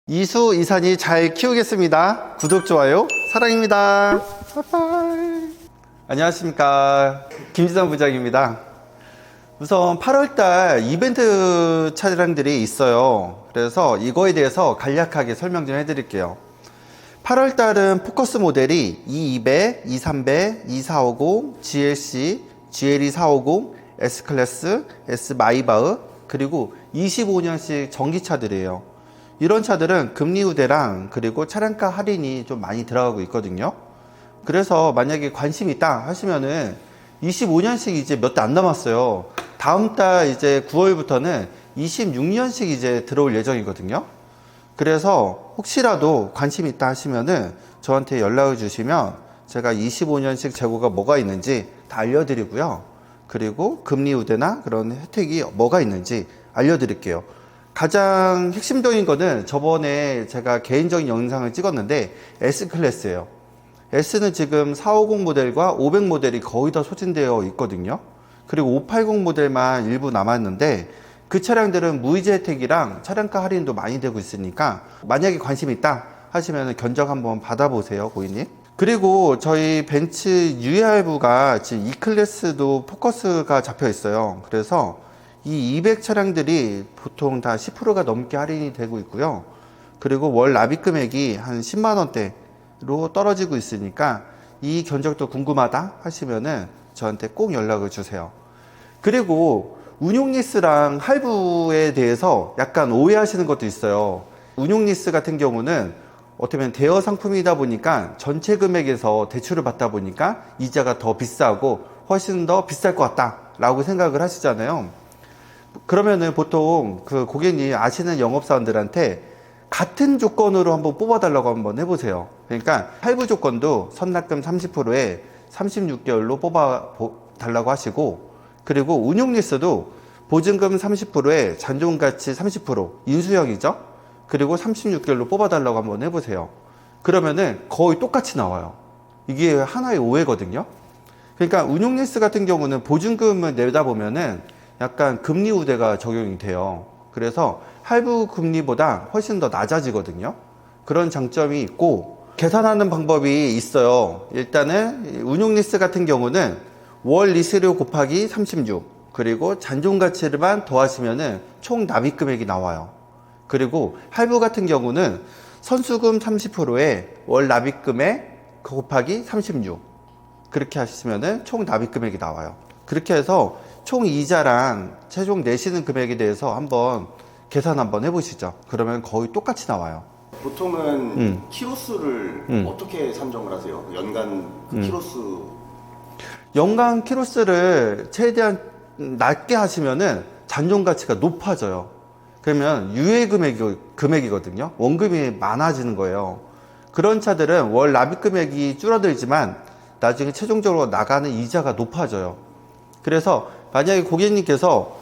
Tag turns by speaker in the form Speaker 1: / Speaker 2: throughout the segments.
Speaker 1: 이수 이산이 잘 키우겠습니다. 구독, 좋아요, 사랑입니다. 바이바이. 안녕하십니까, 김지선 부장입니다. 우선 8월달 이벤트 차량들이 있어요. 그래서 이거에 대해서 간략하게 설명 좀 해드릴게요. 8월달은 포커스 모델이 E200, E300, E450, GLC, GLE450, S클래스, S마이바흐, 그리고 25년식 전기차들이에요. 이런 차들은 금리 우대랑 그리고 차량가 할인이 좀 많이 들어가고 있거든요. 그래서 만약에 관심 있다 하시면은 25년식 이제 몇 달 안 남았어요. 다음 달 이제 9월부터는 26년식 이제 들어올 예정이거든요. 그래서 혹시라도 관심 있다 하시면은 저한테 연락을 주시면 제가 25년식 재고가 뭐가 있는지 다 알려드리고요. 그리고 금리 우대나 그런 혜택이 뭐가 있는지 알려드릴게요. 가장 핵심적인 거는 저번에 제가 개인적인 영상을 찍었는데 S클래스예요. S는 지금 450 모델과 500 모델이 거의 다 소진되어 있거든요. 그리고 580 모델만 일부 남았는데 그 차량들은 무이자 혜택이랑 차량가 할인도 많이 되고 있으니까 만약에 관심 있다 하시면 견적 한번 받아보세요, 고객님. 그리고 저희 벤츠 URV가 지금 E클래스도 포커스가 잡혀 있어요. 그래서 이 200 차량들이 보통 다 10%가 넘게 할인이 되고 있고요. 그리고 월 납입 금액이 한 10만 원대로 떨어지고 있으니까 이 견적도 궁금하다 하시면은 저한테 꼭 연락을 주세요. 그리고 운용 리스랑 할부에 대해서 약간 오해하시는 것도 있어요. 운용 리스 같은 경우는 어떻게 보면 대여 상품이다 보니까 전체 금액에서 대출을 받다 보니까 이자가 더 비싸고 훨씬 더 비쌀 것 같다 라고 생각을 하시잖아요. 그러면은 보통 그 고객님 아시는 영업사원들한테 같은 조건으로 한번 뽑아달라고 한번 해보세요. 그러니까 할부 조건도 선납금 30%에 36개월로 뽑아달라고 하시고, 그리고 운용리스도 보증금 30%에 잔존가치 30% 인수형이죠. 그리고 36개월로 뽑아달라고 한번 해보세요. 그러면은 거의 똑같이 나와요. 이게 하나의 오해거든요. 그러니까 운용리스 같은 경우는 보증금을 내다 보면은 약간 금리 우대가 적용이 돼요. 그래서 할부 금리보다 훨씬 더 낮아지거든요. 그런 장점이 있고 계산하는 방법이 있어요. 일단은 운용리스 같은 경우는 월 리스료 곱하기 36 그리고 잔존가치를만 더하시면은 총 납입 금액이 나와요. 그리고 할부 같은 경우는 선수금 30%에 월 납입 금액 곱하기 36 그렇게 하시면은 총 납입 금액이 나와요. 그렇게 해서 총 이자랑 최종 내시는 금액에 대해서 한번 계산 한번 해보시죠. 그러면 거의 똑같이 나와요.
Speaker 2: 보통은 키로수를 어떻게 산정을 하세요? 연간 그 키로수.
Speaker 1: 연간 키로수를 최대한 낮게 하시면은 잔존 가치가 높아져요. 그러면 유예 금액이거든요. 원금이 많아지는 거예요. 그런 차들은 월 납입 금액이 줄어들지만 나중에 최종적으로 나가는 이자가 높아져요. 그래서 만약에 고객님께서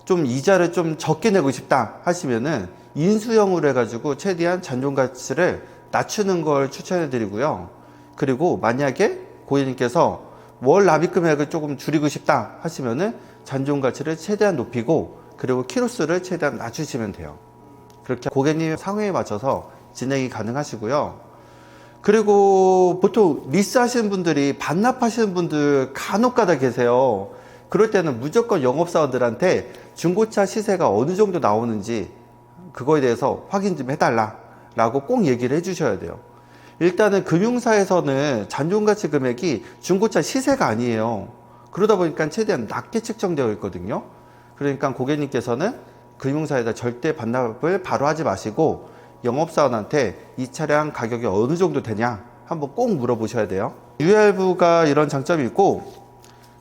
Speaker 1: 좀 이자를 좀 적게 내고 싶다 하시면은 인수형으로 해가지고 최대한 잔존 가치를 낮추는 걸 추천해 드리고요. 그리고 만약에 고객님께서 월 납입 금액을 조금 줄이고 싶다 하시면은 잔존 가치를 최대한 높이고 그리고 키로수를 최대한 낮추시면 돼요. 그렇게 고객님 상황에 맞춰서 진행이 가능하시고요. 그리고 보통 리스 하시는 분들이 반납하시는 분들 간혹가다 계세요. 그럴 때는 무조건 영업사원들한테 중고차 시세가 어느 정도 나오는지 그거에 대해서 확인 좀 해달라 라고 꼭 얘기를 해주셔야 돼요. 일단은 금융사에서는 잔존가치 금액이 중고차 시세가 아니에요. 그러다 보니까 최대한 낮게 책정되어 있거든요. 그러니까 고객님께서는 금융사에다 절대 반납을 바로 하지 마시고 영업사원한테 이 차량 가격이 어느 정도 되냐 한번 꼭 물어보셔야 돼요. URV가 이런 장점이 있고,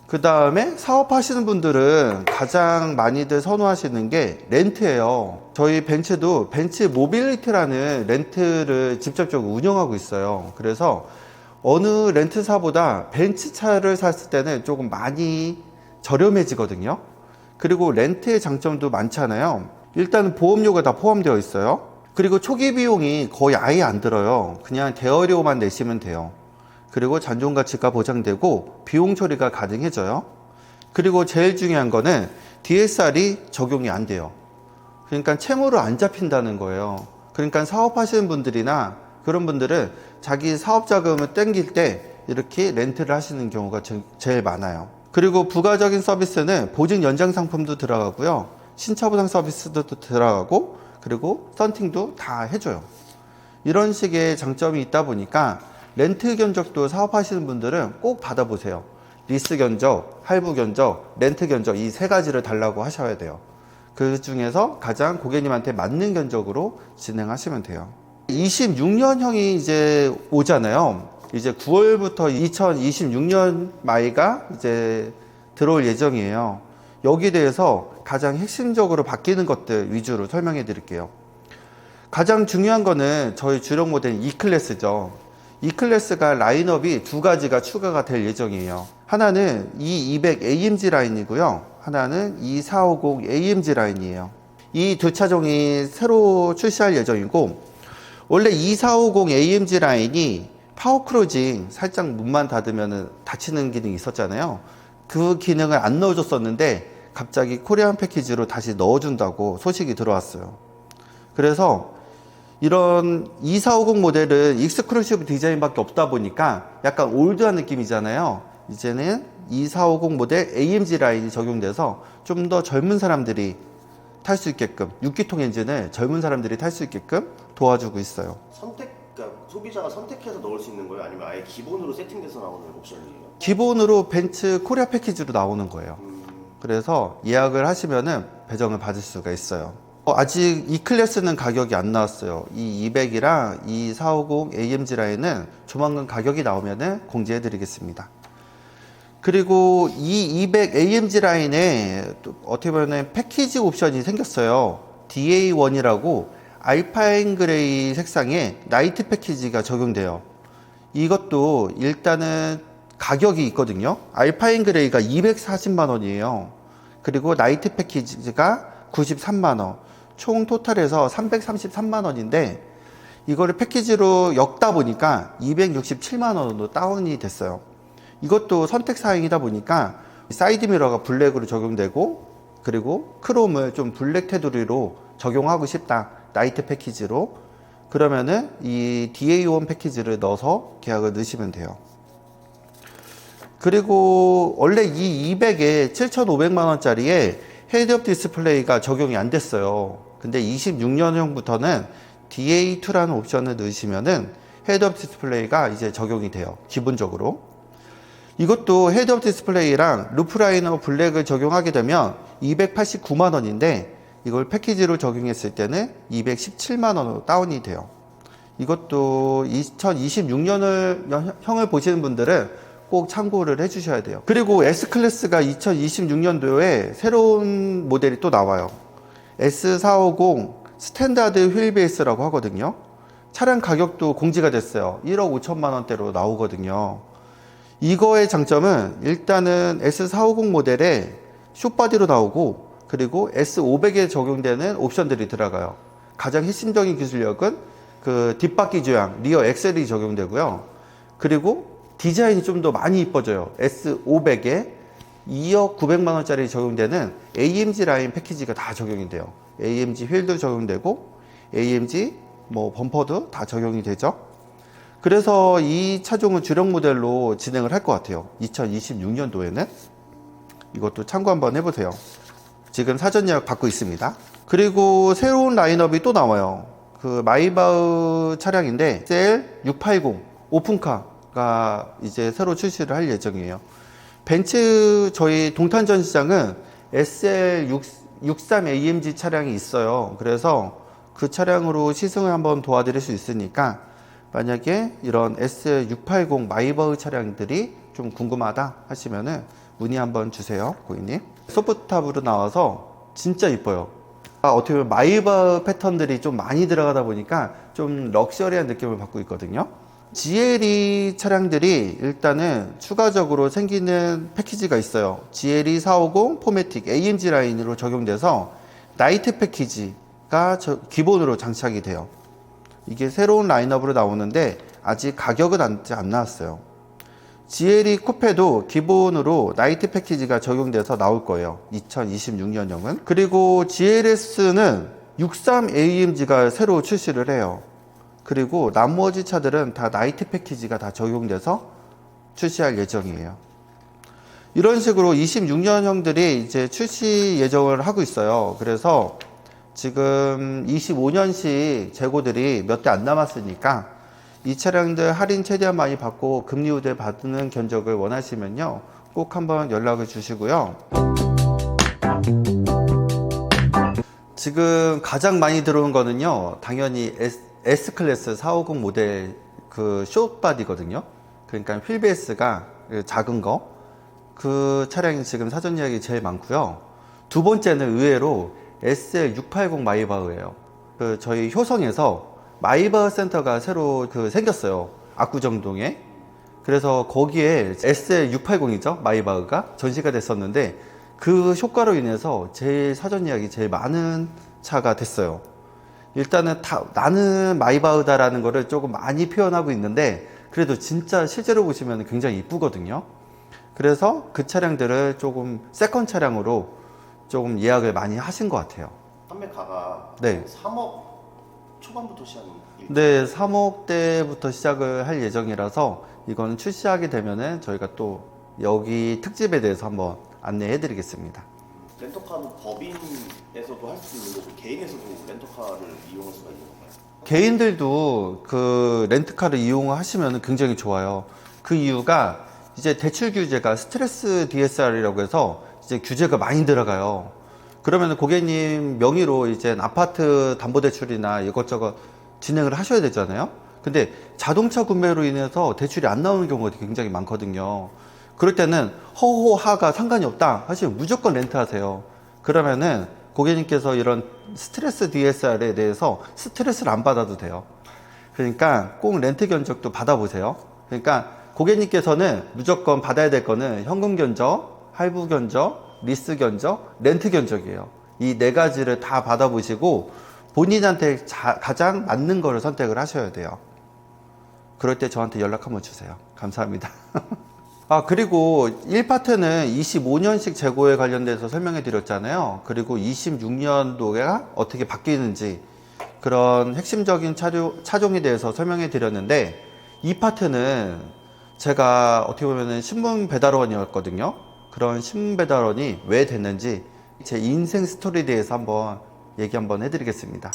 Speaker 1: 그 다음에 사업하시는 분들은 가장 많이들 선호하시는 게 렌트예요. 저희 벤츠도 벤츠 모빌리티라는 렌트를 직접적으로 운영하고 있어요. 그래서 어느 렌트사보다 벤츠 차를 샀을 때는 조금 많이 저렴해지거든요. 그리고 렌트의 장점도 많잖아요. 일단 보험료가 다 포함되어 있어요. 그리고 초기 비용이 거의 아예 안 들어요. 그냥 대여료만 내시면 돼요. 그리고 잔존가치가 보장되고 비용 처리가 가능해져요. 그리고 제일 중요한 거는 DSR이 적용이 안 돼요. 그러니까 채무를 안 잡힌다는 거예요. 그러니까 사업하시는 분들이나 그런 분들은 자기 사업 자금을 땡길 때 이렇게 렌트를 하시는 경우가 제일 많아요. 그리고 부가적인 서비스는 보증 연장 상품도 들어가고요, 신차 보상 서비스도 들어가고, 그리고 썬팅도 다 해줘요. 이런 식의 장점이 있다 보니까 렌트 견적도 사업하시는 분들은 꼭 받아보세요. 리스 견적, 할부 견적, 렌트 견적, 이 세 가지를 달라고 하셔야 돼요. 그 중에서 가장 고객님한테 맞는 견적으로 진행하시면 돼요. 26년형이 이제 오잖아요. 이제 9월부터 2026년 마이가 이제 들어올 예정이에요. 여기에 대해서 가장 핵심적으로 바뀌는 것들 위주로 설명해 드릴게요. 가장 중요한 거는 저희 주력 모델 E클래스죠. E클래스가 라인업이 두 가지가 추가가 될 예정이에요. 하나는 E200 AMG 라인이고요, 하나는 E450 AMG 라인이에요. 이 두 차종이 새로 출시할 예정이고, 원래 E450 AMG 라인이 파워 크루징 살짝 문만 닫으면 닫히는 기능이 있었잖아요. 그 기능을 안 넣어줬었는데 갑자기 코리안 패키지로 다시 넣어준다고 소식이 들어왔어요. 그래서 이런 2450 모델은 익스클루시브 디자인밖에 없다 보니까 약간 올드한 느낌이잖아요. 이제는 2450 모델 AMG 라인이 적용돼서 좀 더 젊은 사람들이 탈 수 있게끔, 6기통 엔진을 젊은 사람들이 탈 수 있게끔 도와주고 있어요.
Speaker 2: 그러니까 소비자가 선택해서 넣을 수 있는 거예요? 아니면 아예 기본으로 세팅돼서 나오는 옵션이에요?
Speaker 1: 기본으로 벤츠 코리아 패키지로 나오는 거예요. 그래서 예약을 하시면은 배정을 받을 수가 있어요. 아직 이 클래스는 가격이 안 나왔어요. 이 200이랑 이 450 AMG 라인은 조만간 가격이 나오면은 공지해 드리겠습니다. 그리고 이 200 AMG 라인에 또 어떻게 보면 패키지 옵션이 생겼어요. DA1이라고 알파인 그레이 색상의 나이트 패키지가 적용돼요. 이것도 일단은 가격이 있거든요. 알파인 그레이가 240만 원이에요. 그리고 나이트 패키지가 93만 원. 총 토탈에서 333만 원인데 이거를 패키지로 엮다 보니까 267만 원으로 다운이 됐어요. 이것도 선택 사항이다 보니까 사이드 미러가 블랙으로 적용되고, 그리고 크롬을 좀 블랙 테두리로 적용하고 싶다, 나이트 패키지로, 그러면은 이 DA1 패키지를 넣어서 계약을 넣으시면 돼요. 그리고 원래 이 200에 7,500만 원짜리에 헤드업 디스플레이가 적용이 안 됐어요. 근데 26년형부터는 DA2라는 옵션을 넣으시면은 헤드업 디스플레이가 이제 적용이 돼요, 기본적으로. 이것도 헤드업 디스플레이랑 루프라이너 블랙을 적용하게 되면 289만 원인데 이걸 패키지로 적용했을 때는 217만 원으로 다운이 돼요. 이것도 2026년을 형을 보시는 분들은 꼭 참고를 해 주셔야 돼요. 그리고 S클래스가 2026년도에 새로운 모델이 또 나와요. S450 스탠다드 휠베이스라고 하거든요. 차량 가격도 공지가 됐어요. 1억 5천만 원대로 나오거든요. 이거의 장점은 일단은 S450 모델에 숏바디로 나오고, 그리고 S500에 적용되는 옵션들이 들어가요. 가장 핵심적인 기술력은 그 뒷바퀴 조향, 리어 엑셀이 적용되고요. 그리고 디자인이 좀 더 많이 이뻐져요. S500에 2억 900만 원짜리 적용되는 AMG 라인 패키지가 다 적용이 돼요. AMG 휠도 적용되고 AMG 뭐 범퍼도 다 적용이 되죠. 그래서 이 차종은 주력 모델로 진행을 할 것 같아요. 2026년도에는. 이것도 참고 한번 해보세요. 지금 사전 예약 받고 있습니다. 그리고 새로운 라인업이 또 나와요. 그 마이바흐 차량인데 SL680 오픈카가 이제 새로 출시를 할 예정이에요. 벤츠 저희 동탄 전시장은 SL63 AMG 차량이 있어요. 그래서 그 차량으로 시승을 한번 도와드릴 수 있으니까 만약에 이런 SL680 마이바흐 차량들이 좀 궁금하다 하시면은 문의 한번 주세요, 고객님. 소프트탑으로 나와서 진짜 이뻐요. 어떻게 보면 마이바흐 패턴들이 좀 많이 들어가다 보니까 좀 럭셔리한 느낌을 받고 있거든요. GLE 차량들이 일단은 추가적으로 생기는 패키지가 있어요. GLE 450 포매틱 AMG 라인으로 적용돼서 나이트 패키지가 기본으로 장착이 돼요. 이게 새로운 라인업으로 나오는데 아직 가격은 안 나왔어요. GLE 쿠페도 기본으로 나이트 패키지가 적용돼서 나올 거예요. 2026년형은. 그리고 GLS는 63AMG가 새로 출시를 해요. 그리고 나머지 차들은 다 나이트 패키지가 다 적용돼서 출시할 예정이에요. 이런 식으로 26년형들이 이제 출시 예정을 하고 있어요. 그래서 지금 25년식 재고들이 몇 대 안 남았으니까 이 차량들 할인 최대한 많이 받고 금리 우대 받는 견적을 원하시면요, 꼭 한번 연락을 주시고요. 지금 가장 많이 들어온 거는요, 당연히 S클래스 450 모델 그 숏바디거든요. 그러니까 휠베이스가 작은 거, 그 차량이 지금 사전 예약이 제일 많고요. 두 번째는 의외로 SL680 마이바흐예요. 그 저희 효성에서 마이바흐 센터가 새로 생겼어요. 압구정동에. 그래서 거기에 SL680이죠, 마이바흐가 전시가 됐었는데, 그 효과로 인해서 제일 사전 예약이 제일 많은 차가 됐어요. 일단은 나는 마이바흐다라는 거를 조금 많이 표현하고 있는데, 그래도 진짜 실제로 보시면 굉장히 이쁘거든요. 그래서 그 차량들을 조금 세컨 차량으로 조금 예약을 많이 하신 것 같아요.
Speaker 2: 판매가가
Speaker 1: 네.
Speaker 2: 3억 초반부터 시작이.
Speaker 1: 네, 3억대부터 시작을 할 예정이라서 이거는 출시하게 되면은 저희가 또 여기 특집에 대해서 한번 안내해 드리겠습니다.
Speaker 2: 렌터카는 법인에서도 할 수 있는 거고 개인에서도 렌터카를 이용할 수가 있는 건가요?
Speaker 1: 개인들도 그 렌트카를 이용하시면 굉장히 좋아요. 그 이유가 이제 대출 규제가 스트레스 DSR이라고 해서 이제 규제가 많이 들어가요. 그러면 고객님 명의로 이제 아파트 담보대출이나 이것저것 진행을 하셔야 되잖아요. 근데 자동차 구매로 인해서 대출이 안 나오는 경우가 굉장히 많거든요. 그럴 때는 허허하가 상관이 없다 하시면 무조건 렌트하세요. 그러면은 고객님께서 이런 스트레스 DSR에 대해서 스트레스를 안 받아도 돼요. 그러니까 꼭 렌트 견적도 받아보세요. 그러니까 고객님께서는 무조건 받아야 될 거는 현금 견적, 할부 견적, 리스 견적, 렌트 견적이에요. 이 네 가지를 다 받아보시고 본인한테 가장 맞는 거를 선택을 하셔야 돼요. 그럴 때 저한테 연락 한번 주세요. 감사합니다. 그리고 1파트는 25년식 재고에 관련돼서 설명해 드렸잖아요. 그리고 26년도가 어떻게 바뀌는지 그런 핵심적인 차종에 대해서 설명해 드렸는데, 2파트는 제가 어떻게 보면 신문 배달원이었거든요. 그런 신문 배달원이 왜 됐는지 제 인생 스토리에 대해서 한번 얘기 한번 해드리겠습니다.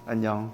Speaker 1: 안녕.